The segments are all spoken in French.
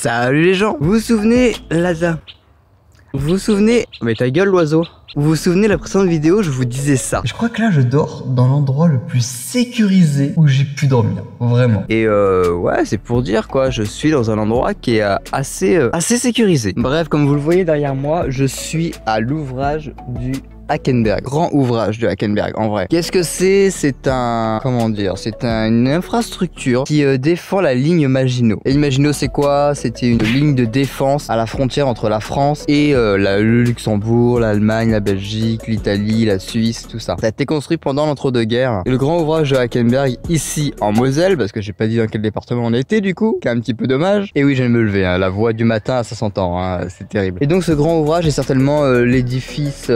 Salut les gens. Vous vous souvenez, Laza? Vous vous souvenez... Mais ta gueule l'oiseau. Vous vous souvenez la précédente vidéo, je vous disais ça. Je crois que là je dors dans l'endroit le plus sécurisé où j'ai pu dormir, vraiment. Et ouais, c'est pour dire quoi, je suis dans un endroit qui est assez sécurisé. Bref, comme vous le voyez derrière moi, je suis à l'ouvrage du Hackenberg, grand ouvrage de Hackenberg en vrai. Qu'est-ce que c'est? C'est un... comment dire? C'est une infrastructure qui défend la ligne Maginot. La ligne Maginot c'est quoi? C'était une ligne de défense à la frontière entre la France et le Luxembourg, l'Allemagne, la Belgique, l'Italie, la Suisse, tout ça. Ça a été construit pendant l'entre-deux-guerres. Et le grand ouvrage de Hackenberg ici en Moselle, parce que j'ai pas dit dans quel département on était du coup, c'est un petit peu dommage. Et oui, je viens de me lever, hein, la voix du matin ça s'entend, hein, c'est terrible. Et donc ce grand ouvrage est certainement l'édifice,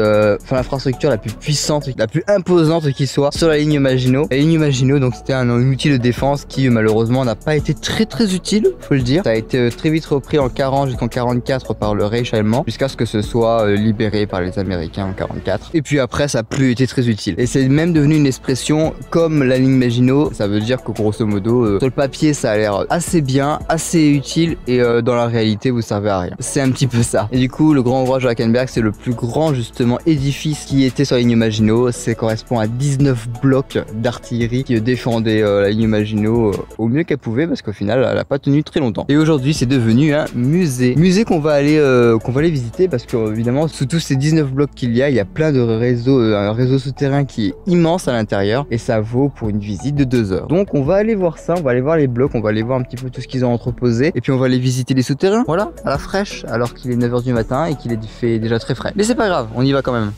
l'infrastructure la plus puissante, la plus imposante qui soit sur la ligne Maginot. La ligne Maginot, donc c'était un outil de défense qui malheureusement n'a pas été très utile, faut le dire. Ça a été très vite repris en 40 jusqu'en 44 par le Reich allemand, jusqu'à ce que ce soit libéré par les Américains en 44. Et puis après, ça n'a plus été très utile. Et c'est même devenu une expression comme la ligne Maginot. Ça veut dire que grosso modo, sur le papier, ça a l'air assez bien, assez utile, et dans la réalité, vous servez à rien. C'est un petit peu ça. Et du coup, le grand ouvrage de Hackenberg, c'est le plus grand justement édifice qui était sur la ligne Maginot. Ça correspond à 19 blocs d'artillerie qui défendaient la ligne Maginot au mieux qu'elle pouvait, parce qu'au final elle n'a pas tenu très longtemps. Et aujourd'hui c'est devenu un musée. Musée qu'on va aller visiter, parce que évidemment sous tous ces 19 blocs qu'il y a plein de réseaux, un réseau souterrain qui est immense à l'intérieur, et ça vaut pour une visite de 2 heures. Donc on va aller voir ça, on va aller voir les blocs, on va aller voir un petit peu tout ce qu'ils ont entreposé, et puis on va aller visiter les souterrains, voilà, à la fraîche, alors qu'il est 9 h du matin et qu'il est fait déjà très frais. Mais c'est pas grave, on y va quand même.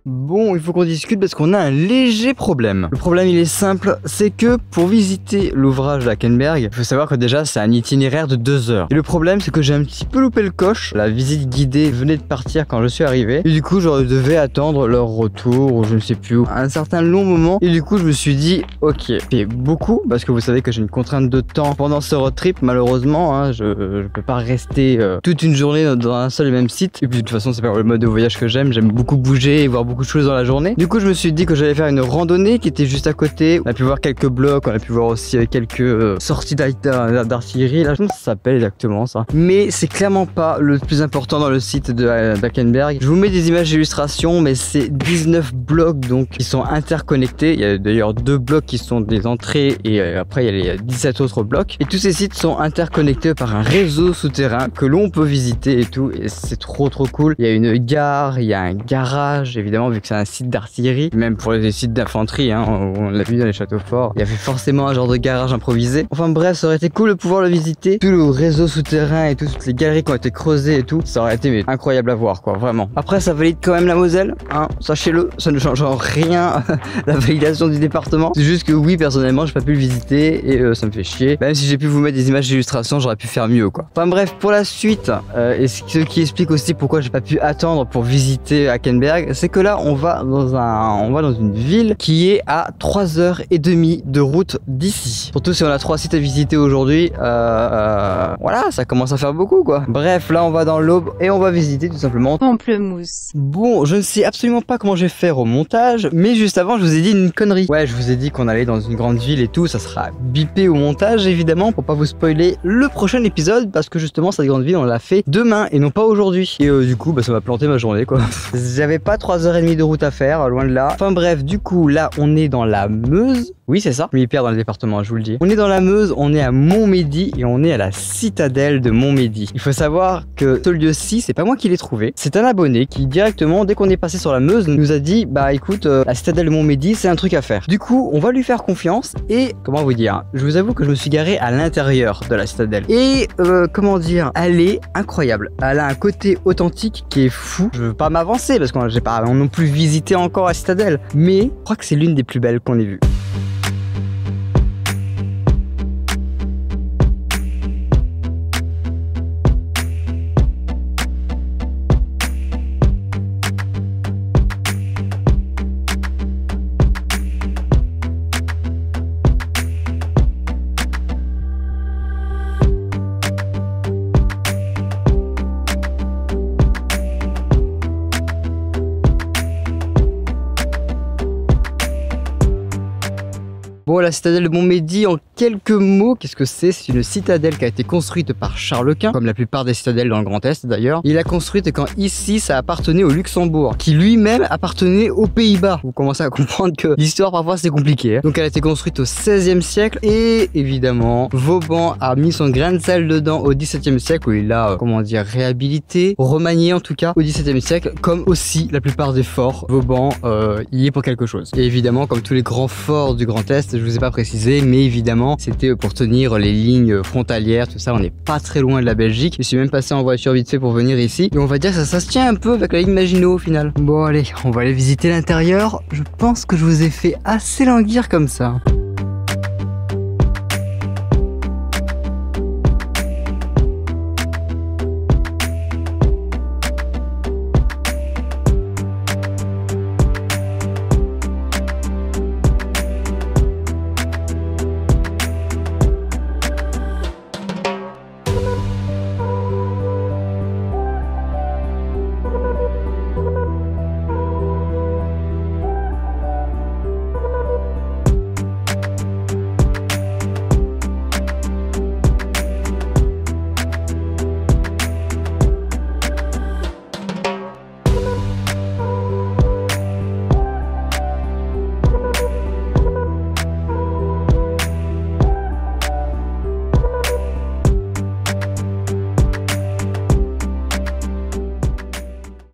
Bon, il faut qu'on discute parce qu'on a un léger problème. Le problème il est simple, c'est que pour visiter l'ouvrage de Hackenberg, il faut savoir que déjà c'est un itinéraire de 2 heures. Et le problème c'est que j'ai un petit peu loupé le coche. La visite guidée venait de partir quand je suis arrivé. Et du coup je devais attendre leur retour, ou je ne sais plus où, un certain long moment. Et du coup je me suis dit, ok, c'est beaucoup, parce que vous savez que j'ai une contrainte de temps pendant ce road trip, malheureusement, hein, je peux pas rester toute une journée dans un seul et même site. Et puis de toute façon c'est pas le mode de voyage que j'aime beaucoup bouger et voir beaucoup de choses dans la journée. Du coup je me suis dit que j'allais faire une randonnée qui était juste à côté. On a pu voir quelques blocs, on a pu voir aussi quelques sorties d'artillerie, là je sais pas comment ça s'appelle exactement ça, mais c'est clairement pas le plus important dans le site d'Hackenberg. Je vous mets des images d'illustration, mais c'est 19 blocs donc qui sont interconnectés. Il y a d'ailleurs 2 blocs qui sont des entrées, et après il y a les 17 autres blocs, et tous ces sites sont interconnectés par un réseau souterrain que l'on peut visiter et tout, et c'est trop cool. Il y a une gare, il y a un garage évidemment vu que c'est un site d'artillerie, même pour les sites d'infanterie, hein, on l'a vu dans les châteaux forts, il y avait forcément un genre de garage improvisé. Enfin bref, ça aurait été cool de pouvoir le visiter, tout le réseau souterrain et toutes les galeries qui ont été creusées et tout, ça aurait été incroyable à voir quoi, vraiment. Après ça valide quand même la Moselle, hein, sachez-le, ça ne change en rien la validation du département, c'est juste que oui, personnellement j'ai pas pu le visiter et ça me fait chier, même si j'ai pu vous mettre des images d'illustration, j'aurais pu faire mieux quoi. Enfin bref, pour la suite, et ce qui explique aussi pourquoi j'ai pas pu attendre pour visiter Hackenberg, c'est que là on va dans une ville qui est à 3h30 de route d'ici. Surtout si on a 3 sites à visiter aujourd'hui, voilà, ça commence à faire beaucoup quoi. Bref, là on va dans l'Aube et on va visiter tout simplement Pamplemousse. Bon, je ne sais absolument pas comment je vais faire au montage, mais juste avant je vous ai dit une connerie. Ouais, je vous ai dit qu'on allait dans une grande ville et tout, ça sera bipé au montage évidemment pour pas vous spoiler le prochain épisode, parce que justement cette grande ville on l'a fait demain et non pas aujourd'hui. Et du coup bah ça va planter ma journée quoi. J'avais pas 3h30 de route à faire, loin de là. Enfin bref, du coup là on est dans la Meuse. Oui, c'est ça. Je m'y perds dans le département, je vous le dis. On est dans la Meuse, on est à Montmédy et on est à la citadelle de Montmédy. Il faut savoir que ce lieu-ci, c'est pas moi qui l'ai trouvé. C'est un abonné qui directement, dès qu'on est passé sur la Meuse, nous a dit bah écoute, la citadelle de Montmédy, c'est un truc à faire. Du coup, on va lui faire confiance et comment vous dire, je vous avoue que je me suis garé à l'intérieur de la citadelle. Et comment dire, elle est incroyable. Elle a un côté authentique qui est fou. Je veux pas m'avancer parce que j'ai pas non plus visité encore la citadelle, mais je crois que c'est l'une des plus belles qu'on ait vues. Bon, la citadelle de Montmédy, en quelques mots, qu'est-ce que c'est? C'est une citadelle qui a été construite par Charles Quint, comme la plupart des citadelles dans le Grand Est d'ailleurs. Il l'a construite quand ici, ça appartenait au Luxembourg, qui lui-même appartenait aux Pays-Bas. Vous commencez à comprendre que l'histoire parfois c'est compliqué. Hein. Donc elle a été construite au XVIe siècle et évidemment, Vauban a mis son grain de sel dedans au XVIIe siècle où il l'a, comment dire, réhabilité, remanié en tout cas au XVIIe siècle, comme aussi la plupart des forts. Vauban y est pour quelque chose. Et évidemment, comme tous les grands forts du Grand Est, je vous ai pas précisé, mais évidemment, c'était pour tenir les lignes frontalières, tout ça. On n'est pas très loin de la Belgique. Je suis même passé en voiture vite fait pour venir ici. Et on va dire que ça se tient un peu avec la ligne Maginot au final. Bon, allez, on va aller visiter l'intérieur. Je pense que je vous ai fait assez languir comme ça.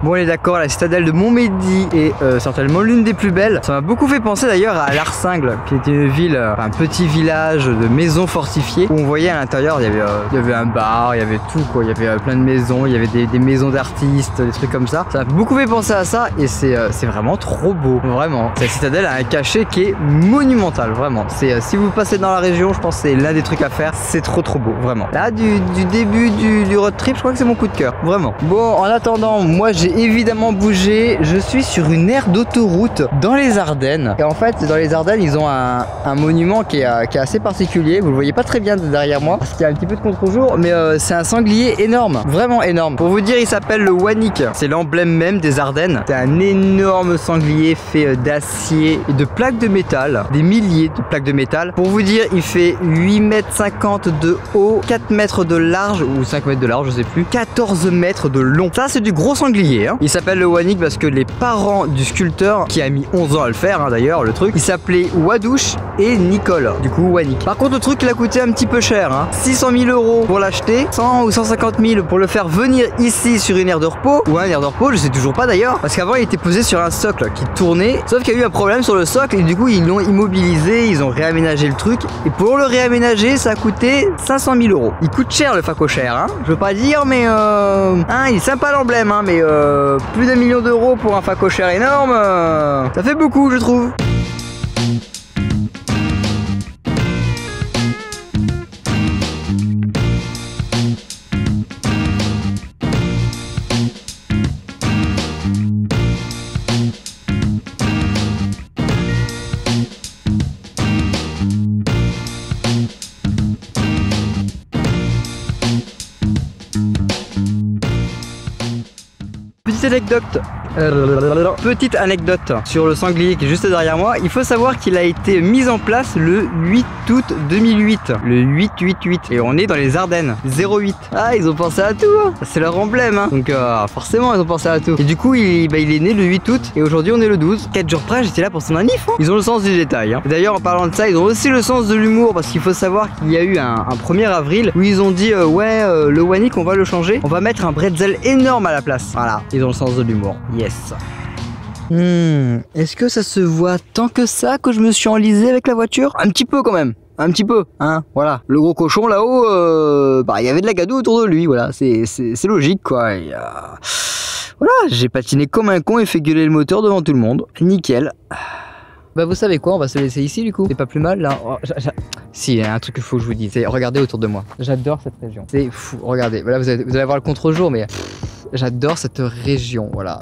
Bon, on est d'accord, la citadelle de Montmédy est certainement l'une des plus belles. Ça m'a beaucoup fait penser d'ailleurs à Larcingle, qui était une ville, un petit village de maisons fortifiées où on voyait à l'intérieur, il y avait un bar, il y avait tout quoi, il y avait plein de maisons, il y avait des maisons d'artistes, des trucs comme ça. Ça m'a beaucoup fait penser à ça et c'est vraiment trop beau, vraiment. Cette citadelle a un cachet qui est monumental, vraiment. Si vous passez dans la région, je pense que c'est l'un des trucs à faire. C'est trop beau, vraiment. Là, du début du road trip, je crois que c'est mon coup de cœur, vraiment. Bon, en attendant, moi j'ai évidemment bougé. Je suis sur une aire d'autoroute dans les Ardennes. Et en fait, dans les Ardennes, ils ont un monument qui est assez particulier. Vous le voyez pas très bien derrière moi parce qu'il y a un petit peu de contre-jour, mais c'est un sanglier énorme, vraiment énorme. Pour vous dire, il s'appelle le Wannick. C'est l'emblème même des Ardennes. C'est un énorme sanglier fait d'acier et de plaques de métal, des milliers de plaques de métal. Pour vous dire, il fait 8,50 m de haut, 4 mètres de large ou 5 mètres de large, je sais plus, 14 mètres de long. Ça, c'est du gros sanglier. Hein. Il s'appelle le Wannick parce que les parents du sculpteur, qui a mis 11 ans à le faire, hein, d'ailleurs, le truc, il s'appelait Wadouche et Nicole. Du coup, Wannick. Par contre, le truc, il a coûté un petit peu cher. Hein. 600 000 € pour l'acheter, 100 ou 150 000 pour le faire venir ici sur une aire de repos, ou un aire de repos, je sais toujours pas d'ailleurs, parce qu'avant, il était posé sur un socle qui tournait, sauf qu'il y a eu un problème sur le socle et du coup, ils l'ont immobilisé, ils ont réaménagé le truc, et pour le réaménager, ça a coûté 500 000 €. Il coûte cher le facochère, hein. Je veux pas dire, mais hein, il est sympa l'emblème, hein, mais plus d'1 million d'euros pour un facochère énorme, ça fait beaucoup, je trouve. Petite anecdote sur le sanglier qui est juste derrière moi. Il faut savoir qu'il a été mis en place le 8 août 2008. Le 888. Et on est dans les Ardennes. 08. Ah, ils ont pensé à tout. Hein. C'est leur emblème. Hein. Donc forcément, ils ont pensé à tout. Et du coup, il est né le 8 août. Et aujourd'hui, on est le 12. 4 jours près, j'étais là pour son anniv. Hein. Ils ont le sens du détail. Hein. D'ailleurs, en parlant de ça, ils ont aussi le sens de l'humour. Parce qu'il faut savoir qu'il y a eu un 1er avril où ils ont dit le Wanik, on va le changer. On va mettre un bretzel énorme à la place. Voilà. Ils ont le sens de l'humour. Yes. Est-ce que ça se voit tant que ça que je me suis enlisé avec la voiture? Un petit peu quand même. Un petit peu, hein, voilà. Le gros cochon là-haut, il y avait de la gadoue autour de lui, voilà. C'est logique, quoi. Et, voilà, j'ai patiné comme un con et fait gueuler le moteur devant tout le monde. Nickel. Bah vous savez quoi, on va se laisser ici du coup. C'est pas plus mal là. Oh, si, il y a un truc qu'il faut que je vous dise. C'est regardez autour de moi. J'adore cette région. C'est fou. Regardez. Voilà, vous allez voir le contre-jour, mais j'adore cette région. Voilà.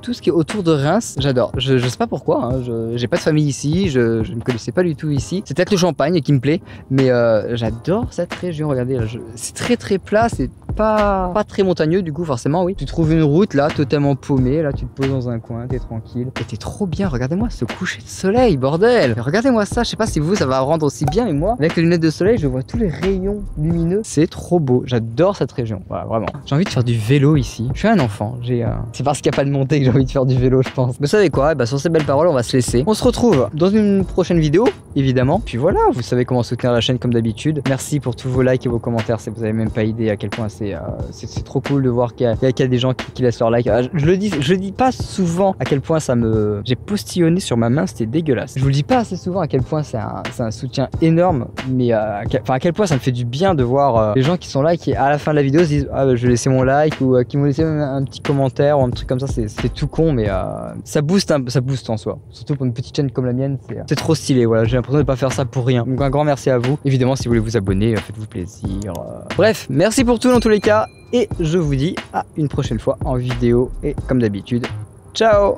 Tout ce qui est autour de Reims, j'adore. Je sais pas pourquoi. Hein. J'ai pas de famille ici. Je ne connaissais pas du tout ici. C'est peut-être le champagne qui me plaît, mais j'adore cette région. Regardez, c'est très plat. C'est pas très montagneux du coup forcément. Oui. Tu trouves une route là, totalement paumée. Là, tu te poses dans un coin, t'es tranquille. Et t'es trop bien. Regardez-moi ce coucher de soleil, bordel. Regardez-moi ça. Je sais pas si vous ça va rendre aussi bien, mais moi, avec les lunettes de soleil, je vois tous les rayons lumineux. C'est trop beau. J'adore cette région. Voilà, vraiment. J'ai envie de faire du vélo ici. Je suis un enfant. C'est parce qu'il n'y a pas de montée que j'ai envie de faire du vélo, je pense. Vous savez quoi? Sur ces belles paroles, on va se laisser. On se retrouve dans une prochaine vidéo, évidemment. Puis voilà, vous savez comment soutenir la chaîne comme d'habitude. Merci pour tous vos likes et vos commentaires. Vous avez même pas idée à quel point c'est trop cool de voir qu'il y a des gens qui laissent leur like. Je le dis pas souvent à quel point j'ai postillonné sur ma main, c'était dégueulasse. Je vous le dis pas assez souvent à quel point c'est un soutien énorme, mais à quel point ça me fait du bien de voir les gens qui sont là et qui à la fin de la vidéo se disent je vais laisser mon like ou qui m'ont laissé un petit commentaire ou un truc comme ça. C'est tout con, mais ça booste en soi. Surtout pour une petite chaîne comme la mienne, c'est trop stylé. Voilà, j'ai l'impression de pas faire ça pour rien. Donc un grand merci à vous. Évidemment, si vous voulez vous abonner, faites-vous plaisir. Bref, merci pour tout dans tous les cas. Et je vous dis à une prochaine fois en vidéo. Et comme d'habitude, ciao!